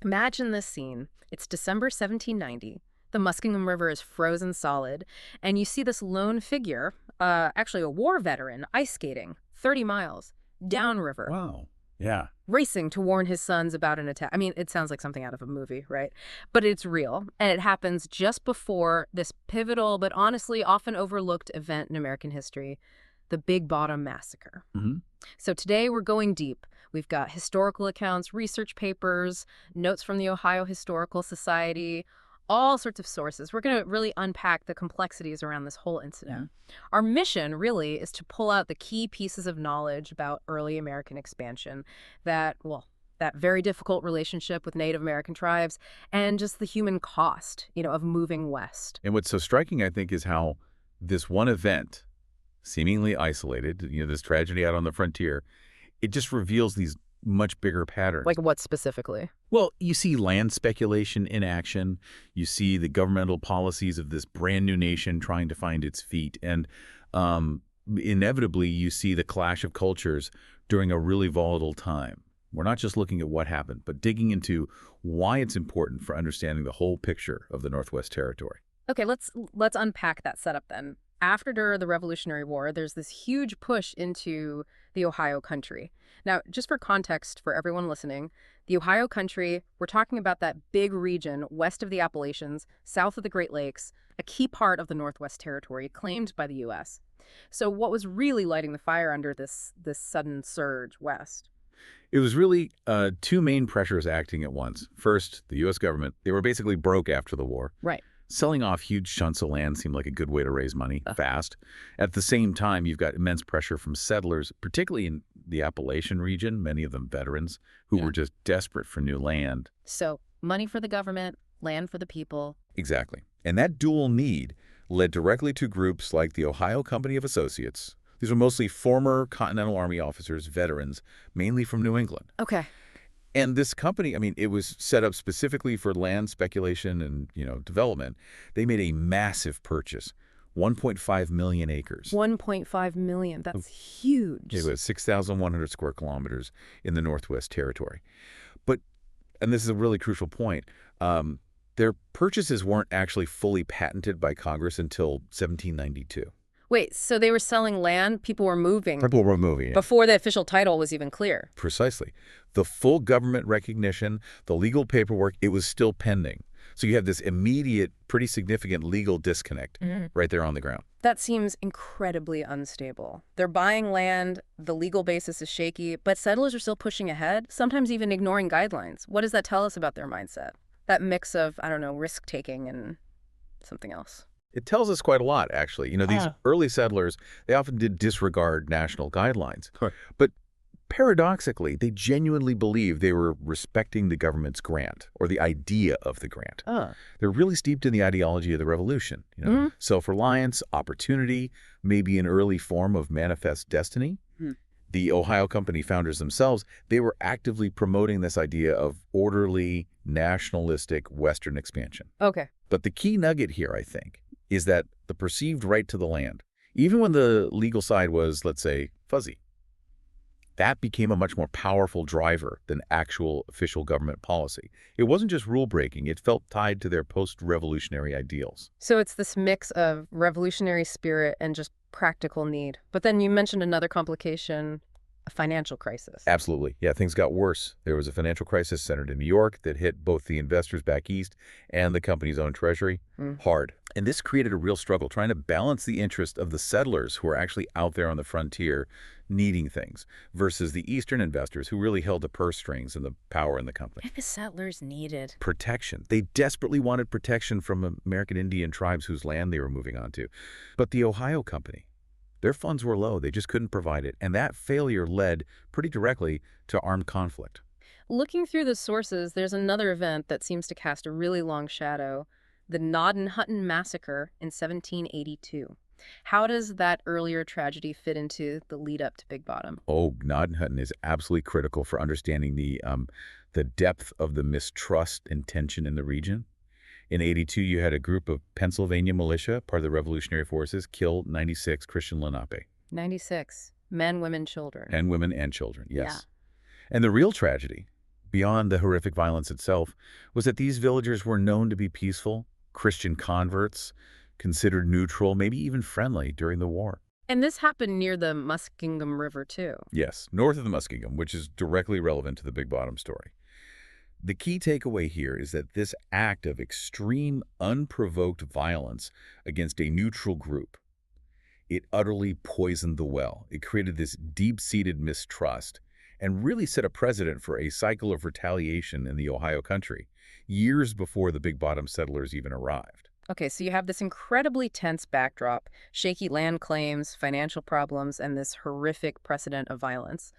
Imagine this scene. It's December 1790. The Muskingum River is frozen solid, and you see this lone figure, actually a war veteran, ice skating 30 miles downriver, Wow. Yeah. racing to warn his sons about an attack. I mean, it sounds like something out of a movie, right? But it's real, and it happens just before this pivotal but honestly often overlooked event in American history, the Big Bottom Massacre. Hmm. So today we're going deep. We've got historical accounts, research papers, notes from the Ohio Historical Society, all sorts of sources. We're going to really unpack the complexities around this whole incident. Our mission really is to pull out the key pieces of knowledge about early American expansion, that very difficult relationship with Native American tribes, and just the human cost, of moving west. And what's so striking, I think, is how this one event, seemingly isolated, this tragedy out on the frontier, it just reveals these much bigger patterns. Like what specifically? Well, you see land speculation in action. You see the governmental policies of this brand new nation trying to find its feet. And inevitably, you see the clash of cultures during a really volatile time. We're not just looking at what happened, but digging into why it's important for understanding the whole picture of the Northwest Territory. Okay, let's unpack that setup then. After the Revolutionary War, there's this huge push into the Ohio country. Now, just for context for everyone listening, the Ohio country, we're talking about that big region west of the Appalachians, south of the Great Lakes, a key part of the Northwest Territory claimed by the U.S. So what was really lighting the fire under this sudden surge west? It was really two main pressures acting at once. First, the U.S. government, they were basically broke after the war. Right. Selling off huge chunks of land seemed like a good way to raise money fast. At the same time, you've got immense pressure from settlers, particularly in the Appalachian region, many of them veterans, who were just desperate for new land. So money for the government, land for the people. Exactly. And that dual need led directly to groups like the Ohio Company of Associates. These were mostly former Continental Army officers, veterans, mainly from New England. Okay. And this company, I mean, it was set up specifically for land speculation and, development. They made a massive purchase, 1.5 million acres. 1.5 million. That's huge. It was 6,100 square kilometers in the Northwest Territory. But, and this is a really crucial point, their purchases weren't actually fully patented by Congress until 1792. Wait, so they were selling land, people were moving. People were moving. Before the official title was even clear. Precisely. The full government recognition, the legal paperwork, it was still pending. So you have this immediate, pretty significant legal disconnect right there on the ground. That seems incredibly unstable. They're buying land, the legal basis is shaky, but settlers are still pushing ahead, sometimes even ignoring guidelines. What does that tell us about their mindset? That mix of, risk-taking and something else. It tells us quite a lot, actually. These early settlers, they often did disregard national guidelines. But paradoxically, they genuinely believed they were respecting the government's grant or the idea of the grant. They're really steeped in the ideology of the revolution. Self-reliance, opportunity, maybe an early form of manifest destiny. The Ohio Company founders themselves, they were actively promoting this idea of orderly, nationalistic Western expansion. Okay. But the key nugget here, I think, is that the perceived right to the land, even when the legal side was, let's say, fuzzy, that became a much more powerful driver than actual official government policy. It wasn't just rule-breaking. It felt tied to their post-revolutionary ideals. So it's this mix of revolutionary spirit and just practical need. But then you mentioned another complication, a financial crisis. Absolutely. Yeah, things got worse. There was a financial crisis centered in New York that hit both the investors back east and the company's own treasury hard. And this created a real struggle, trying to balance the interest of the settlers who were actually out there on the frontier needing things versus the eastern investors who really held the purse strings and the power in the company. What the settlers needed? Protection. They desperately wanted protection from American Indian tribes whose land they were moving onto. But the Ohio Company, their funds were low. They just couldn't provide it. And that failure led pretty directly to armed conflict. Looking through the sources, there's another event that seems to cast a really long shadow, the Hutton Massacre in 1782. How does that earlier tragedy fit into the lead up to Big Bottom? Oh, Hutton is absolutely critical for understanding the depth of the mistrust and tension in the region. In 82, you had a group of Pennsylvania militia, part of the Revolutionary Forces, kill 96 Christian Lenape. 96. Men, women, children. And women and children, yes. Yeah. And the real tragedy beyond the horrific violence itself, was that these villagers were known to be peaceful, Christian converts, considered neutral, maybe even friendly during the war. And this happened near the Muskingum River, too. Yes, north of the Muskingum, which is directly relevant to the Big Bottom story. The key takeaway here is that this act of extreme, unprovoked violence against a neutral group, it utterly poisoned the well. It created this deep-seated mistrust and really set a precedent for a cycle of retaliation in the Ohio country, years before the Big Bottom settlers even arrived. Okay, so you have this incredibly tense backdrop, shaky land claims, financial problems, and this horrific precedent of violence.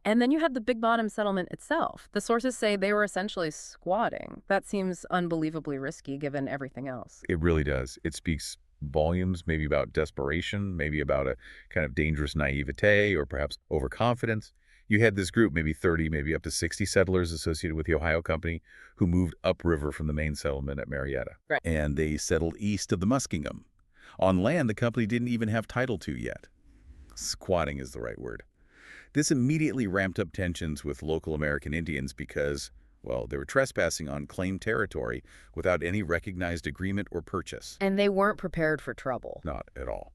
And then you had the Big Bottom settlement itself. The sources say they were essentially squatting. That seems unbelievably risky given everything else. It really does. It speaks volumes, maybe about desperation, maybe about a kind of dangerous naivete or perhaps overconfidence. You had this group, maybe 30, maybe up to 60 settlers associated with the Ohio Company who moved upriver from the main settlement at Marietta. Right. And they settled east of the Muskingum, on land the company didn't even have title to yet. Squatting is the right word. This immediately ramped up tensions with local American Indians because, well, they were trespassing on claimed territory without any recognized agreement or purchase. And they weren't prepared for trouble. Not at all.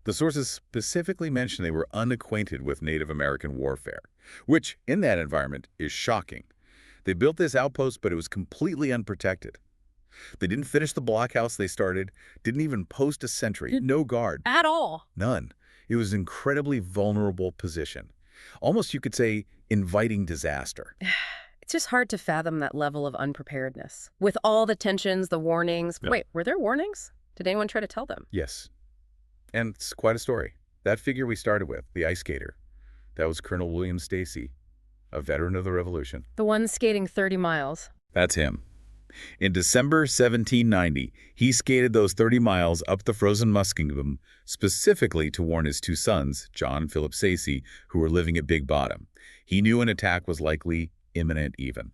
The sources specifically mention they were unacquainted with Native American warfare, which, in that environment, is shocking. They built this outpost, but it was completely unprotected. They didn't finish the blockhouse they started, didn't even post a sentry, no guard. At all. None. It was an incredibly vulnerable position. Almost, you could say, inviting disaster. It's just hard to fathom that level of unpreparedness. With all the tensions, the warnings. Yeah. Wait, were there warnings? Did anyone try to tell them? Yes. And it's quite a story. That figure we started with, the ice skater, that was Colonel William Stacy, a veteran of the Revolution. The one skating 30 miles. That's him. In December 1790, he skated those 30 miles up the frozen Muskingum specifically to warn his two sons, John and Philip Stacy, who were living at Big Bottom. He knew an attack was likely imminent even.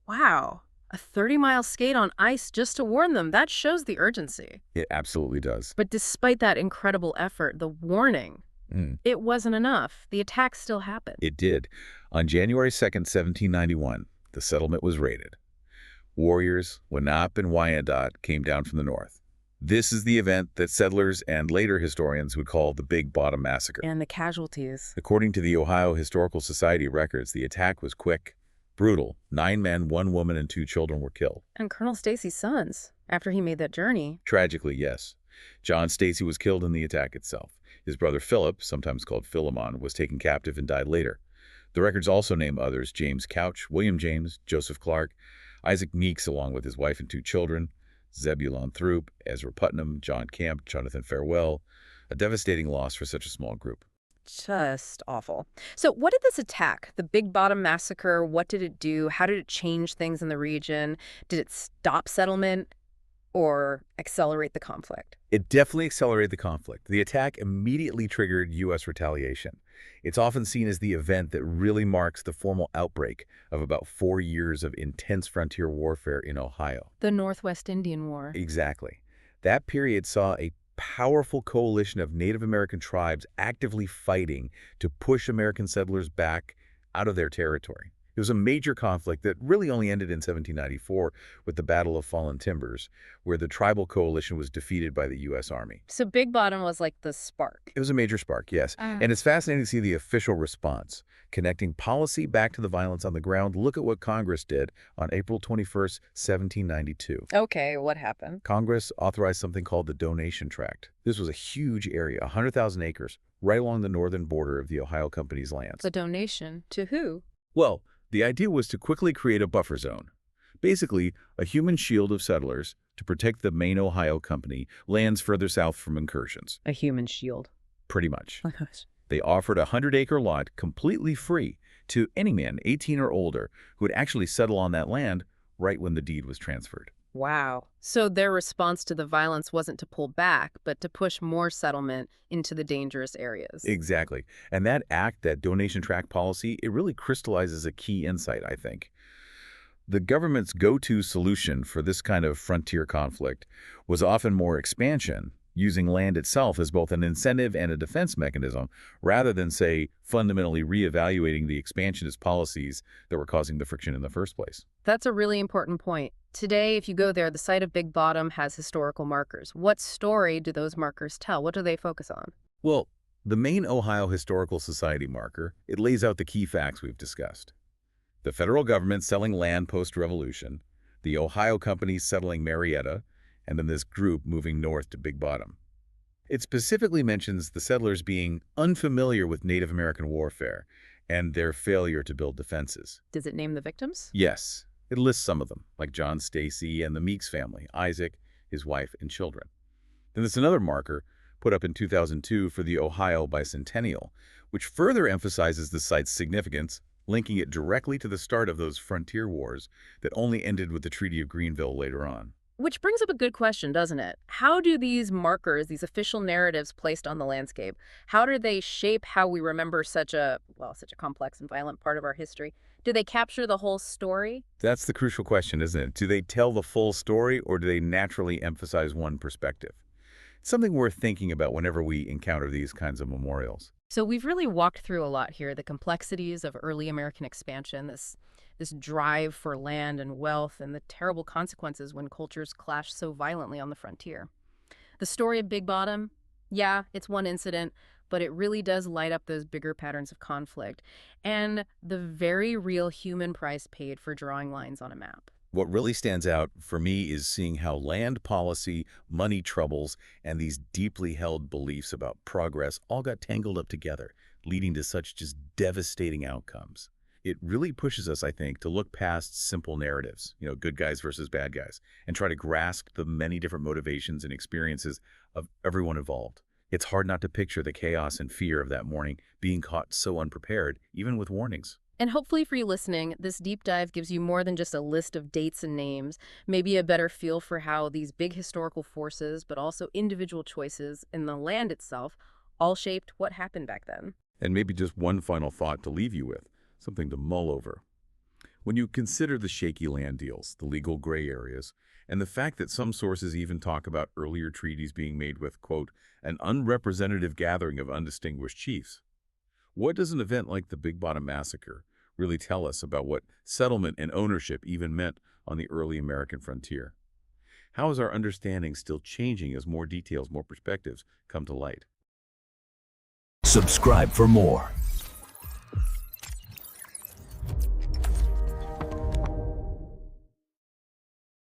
Wow. A 30-mile skate on ice just to warn them. That shows the urgency. It absolutely does. But despite that incredible effort, the warning, it wasn't enough. The attack still happened. It did. On January 2nd, 1791, the settlement was raided. Warriors, Lenape and Wyandotte came down from the north. This is the event that settlers and later historians would call the Big Bottom Massacre. And the casualties. According to the Ohio Historical Society records, the attack was quick, brutal. 9 men, 1 woman, and 2 children were killed. And Colonel Stacy's sons, after he made that journey. Tragically, yes. John Stacy was killed in the attack itself. His brother Philip, sometimes called Philemon, was taken captive and died later. The records also name others: James Couch, William James, Joseph Clark, Isaac Meeks along with his wife and 2 children, Zebulon Throop, Ezra Putnam, John Camp, Jonathan Farewell. A devastating loss for such a small group. Just awful. So what did this attack, the Big Bottom Massacre, what did it do? How did it change things in the region? Did it stop settlement or accelerate the conflict? It definitely accelerated the conflict. The attack immediately triggered U.S. retaliation. It's often seen as the event that really marks the formal outbreak of about 4 years of intense frontier warfare in Ohio. The Northwest Indian War. Exactly. That period saw a powerful coalition of Native American tribes actively fighting to push American settlers back out of their territory. It was a major conflict that really only ended in 1794 with the Battle of Fallen Timbers, where the tribal coalition was defeated by the U.S. Army. So Big Bottom was like the spark. It was a major spark, yes. And it's fascinating to see the official response. Connecting policy back to the violence on the ground, look at what Congress did on April 21st, 1792. Okay, what happened? Congress authorized something called the Donation Tract. This was a huge area, 100,000 acres, right along the northern border of the Ohio Company's lands. The donation to who? Well, the idea was to quickly create a buffer zone, basically a human shield of settlers to protect the main Ohio Company lands further south from incursions. A human shield. Pretty much. Oh my gosh. They offered a 100-acre lot completely free to any man 18 or older who would actually settle on that land right when the deed was transferred. Wow. So their response to the violence wasn't to pull back, but to push more settlement into the dangerous areas. Exactly. And that act, that donation tract policy, it really crystallizes a key insight, I think. The government's go-to solution for this kind of frontier conflict was often more expansion using land itself as both an incentive and a defense mechanism, rather than, say, fundamentally reevaluating the expansionist policies that were causing the friction in the first place. That's a really important point. Today, if you go there, the site of Big Bottom has historical markers. What story do those markers tell? What do they focus on? Well, the main Ohio Historical Society marker, it lays out the key facts we've discussed. The federal government selling land post-revolution, the Ohio companies settling Marietta, and then this group moving north to Big Bottom. It specifically mentions the settlers being unfamiliar with Native American warfare and their failure to build defenses. Does it name the victims? Yes, it lists some of them, like John Stacy and the Meeks family, Isaac, his wife, and children. Then there's another marker put up in 2002 for the Ohio Bicentennial, which further emphasizes the site's significance, linking it directly to the start of those frontier wars that only ended with the Treaty of Greenville later on. Which brings up a good question, doesn't it? How do these markers, these official narratives placed on the landscape, how do they shape how we remember such a complex and violent part of our history? Do they capture the whole story? That's the crucial question, isn't it? Do they tell the full story, or do they naturally emphasize one perspective? It's something worth thinking about whenever we encounter these kinds of memorials. So we've really walked through a lot here, the complexities of early American expansion, this drive for land and wealth, and the terrible consequences when cultures clash so violently on the frontier. The story of Big Bottom, yeah, it's one incident, but it really does light up those bigger patterns of conflict and the very real human price paid for drawing lines on a map. What really stands out for me is seeing how land policy, money troubles, and these deeply held beliefs about progress all got tangled up together, leading to such just devastating outcomes. It really pushes us, I think, to look past simple narratives, good guys versus bad guys, and try to grasp the many different motivations and experiences of everyone involved. It's hard not to picture the chaos and fear of that morning, being caught so unprepared, even with warnings. And hopefully for you listening, this deep dive gives you more than just a list of dates and names, maybe a better feel for how these big historical forces, but also individual choices in the land itself, all shaped what happened back then. And maybe just one final thought to leave you with, something to mull over. When you consider the shaky land deals, the legal gray areas, and the fact that some sources even talk about earlier treaties being made with, quote, an unrepresentative gathering of undistinguished chiefs, what does an event like the Big Bottom Massacre really tell us about what settlement and ownership even meant on the early American frontier? How is our understanding still changing as more details, more perspectives come to light? Subscribe for more.